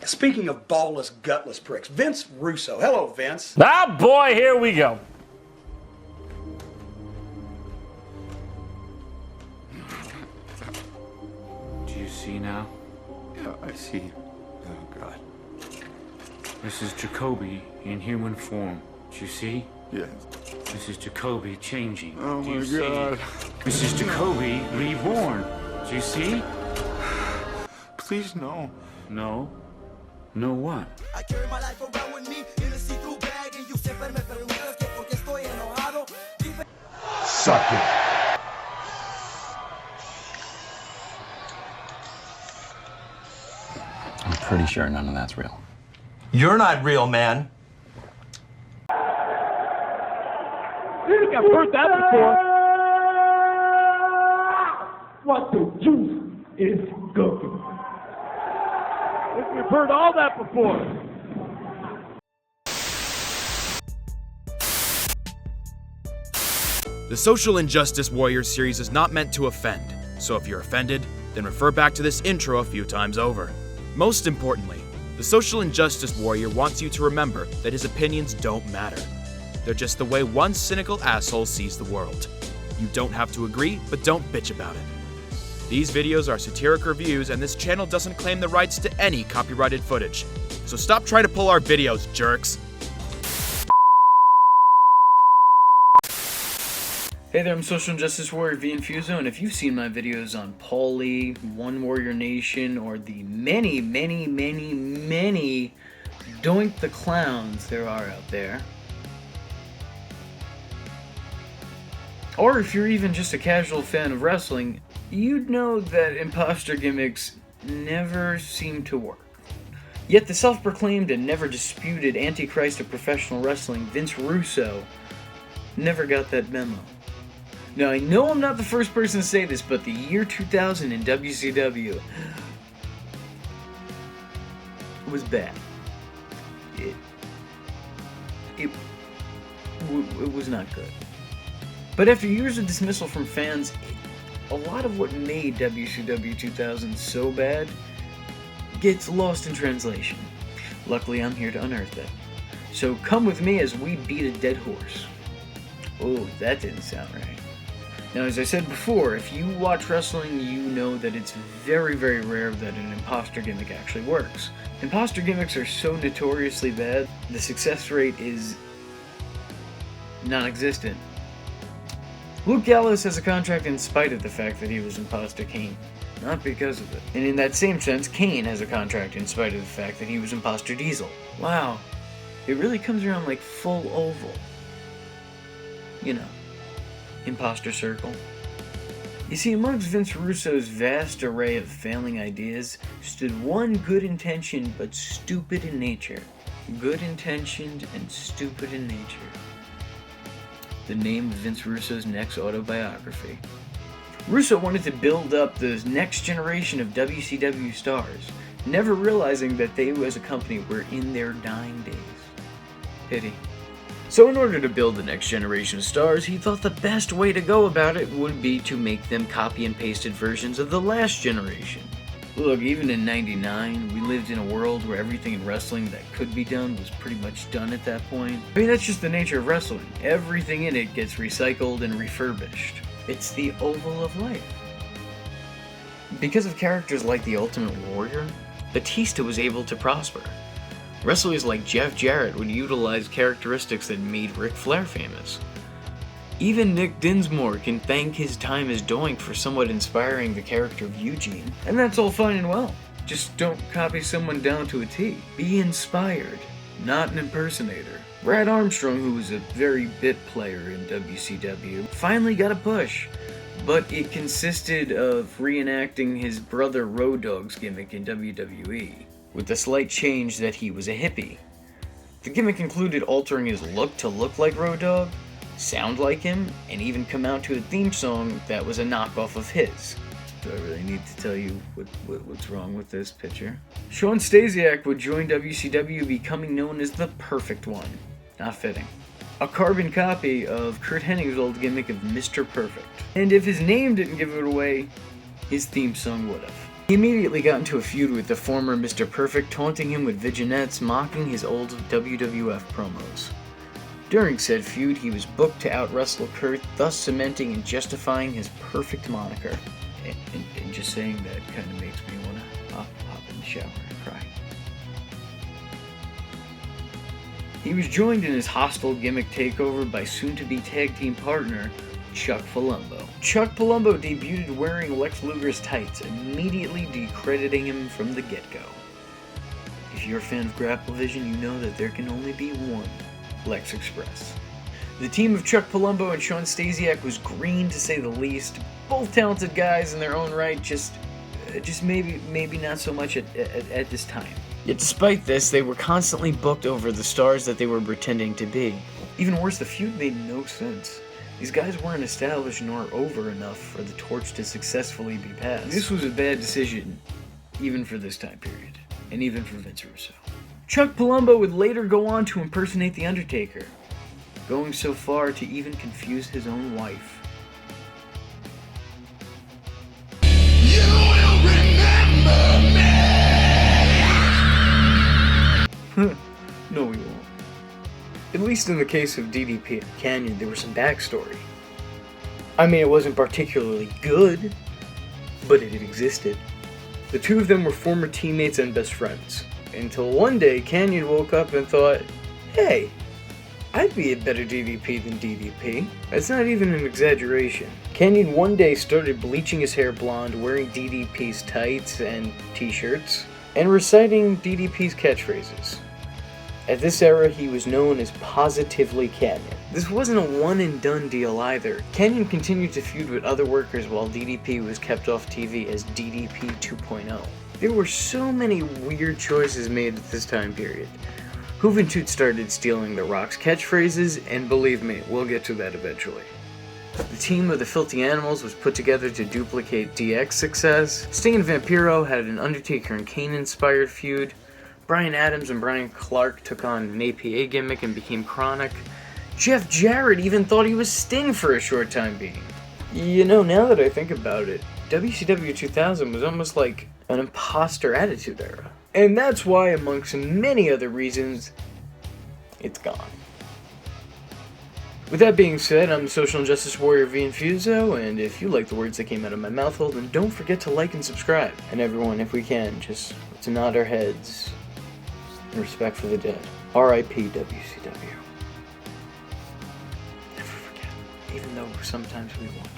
Speaking of ballless, gutless pricks, Vince Russo. Hello, Vince. Ah, boy, here we go. Do you see now? Yeah, I see. Oh, God. This is Jacoby in human form. Do you see? Yes. This is Jacoby changing. Oh, Do you my see? God. This is Jacoby reborn. Do you see? Please, no. No. No what? I carry my life around with me in a see-through bag, and you siempre me preguntas que por qué estoy enojado. Suck it. I'm pretty sure none of that's real. You're not real, man. I think I've heard that before. What the juice is cooking. I think we've heard all that before. The Social Injustice Warriors series is not meant to offend, so if you're offended, then refer back to this intro a few times over. Most importantly, the Social Injustice Warrior wants you to remember that his opinions don't matter. They're just the way one cynical asshole sees the world. You don't have to agree, but don't bitch about it. These videos are satiric reviews, and this channel doesn't claim the rights to any copyrighted footage. So stop trying to pull our videos, jerks. Hey there, I'm Social Injustice Warrior v Infuso, and if you've seen my videos on Paulie, One Warrior Nation, or the many Doink the Clowns there are out there, or if you're even just a casual fan of wrestling, you'd know that imposter gimmicks never seem to work. Yet the self-proclaimed and never disputed Antichrist of professional wrestling, Vince Russo, never got that memo. Now, I know I'm not the first person to say this, but the year 2000 in WCW was bad. It was not good. But after years of dismissal from fans, a lot of what made WCW 2000 so bad gets lost in translation. Luckily, I'm here to unearth that. So come with me as we beat a dead horse. Oh, that didn't sound right. Now, as I said before, if you watch wrestling, you know that it's very rare that an imposter gimmick actually works. Imposter gimmicks are so notoriously bad, the success rate is non-existent. Luke Gallows has a contract in spite of the fact that he was Imposter Kane, not because of it. And in that same sense, Kane has a contract in spite of the fact that he was Imposter Diesel. Wow, it really comes around like full oval. You know, Imposter Circle. You see, amongst Vince Russo's vast array of failing ideas stood one good-intentioned but stupid in nature. Good-intentioned and stupid in nature. The name of Vince Russo's next autobiography. Russo wanted to build up the next generation of WCW stars, never realizing that they as a company were in their dying days. Pity. So in order to build the next generation of stars, he thought the best way to go about it would be to make them copy and pasted versions of the last generation. Look, even in '99, we lived in a world where everything in wrestling that could be done was pretty much done at that point. I mean, that's just the nature of wrestling. Everything in it gets recycled and refurbished. It's the oval of life. Because of characters like the Ultimate Warrior, Batista was able to prosper. Wrestlers like Jeff Jarrett would utilize characteristics that made Ric Flair famous. Even Nick Dinsmore can thank his time as Doink for somewhat inspiring the character of Eugene. And that's all fine and well. Just don't copy someone down to a T. Be inspired, not an impersonator. Brad Armstrong, who was a very bit player in WCW, finally got a push. But it consisted of reenacting his brother Road Dogg's gimmick in WWE, with the slight change that he was a hippie. The gimmick included altering his look to look like Road Dogg, sound like him, and even come out to a theme song that was a knockoff of his. Do I really need to tell you what's wrong with this picture? Sean Stasiak would join WCW, becoming known as the Perfect One. Not fitting. A carbon copy of Kurt Hennig's old gimmick of Mr. Perfect. And if his name didn't give it away, his theme song would have. He immediately got into a feud with the former Mr. Perfect, taunting him with vignettes, mocking his old WWF promos. During said feud, he was booked to out-wrestle Kurt, thus cementing and justifying his perfect moniker. And just saying that kind of makes me want to hop in the shower and cry. He was joined in his hostile gimmick takeover by soon-to-be tag team partner, Chuck Palumbo. Chuck Palumbo debuted wearing Lex Luger's tights, immediately decrediting him from the get-go. If you're a fan of Grapplevision, you know that there can only be one Lex Express. The team of Chuck Palumbo and Sean Stasiak was green to say the least. Both talented guys in their own right, just maybe not so much at this time. Yet despite this, they were constantly booked over the stars that they were pretending to be. Even worse, the feud made no sense. These guys weren't established nor over enough for the torch to successfully be passed. This was a bad decision, even for this time period, and even for Vince Russo. Chuck Palumbo would later go on to impersonate The Undertaker, going so far to even confuse his own wife. You will remember me. No, we won't. At least in the case of DDP and Canyon, there was some backstory. I mean, it wasn't particularly good, but it existed. The two of them were former teammates and best friends, until one day Canyon woke up and thought, hey, I'd be a better DDP than DDP. That's not even an exaggeration. Canyon one day started bleaching his hair blonde, wearing DDP's tights and t-shirts, and reciting DDP's catchphrases. At this era, he was known as Positively Canyon. This wasn't a one-and-done deal either. Canyon continued to feud with other workers while DDP was kept off TV as DDP 2.0. There were so many weird choices made at this time period. Juventud started stealing The Rock's catchphrases, and believe me, we'll get to that eventually. The team of the Filthy Animals was put together to duplicate DX's success. Sting and Vampiro had an Undertaker and Kane-inspired feud. Bryan Adams and Brian Clark took on an APA gimmick and became Chronic. Jeff Jarrett even thought he was Sting for a short time being. You know, now that I think about it, WCW 2000 was almost like an imposter attitude era. And that's why, amongst many other reasons, it's gone. With that being said, I'm the Social Injustice Warrior V Infuso, and if you like the words that came out of my mouth hole, then don't forget to like and subscribe. And everyone, if we can, just let's nod our heads in respect for the dead. R.I.P. WCW. Never forget, even though sometimes we want to.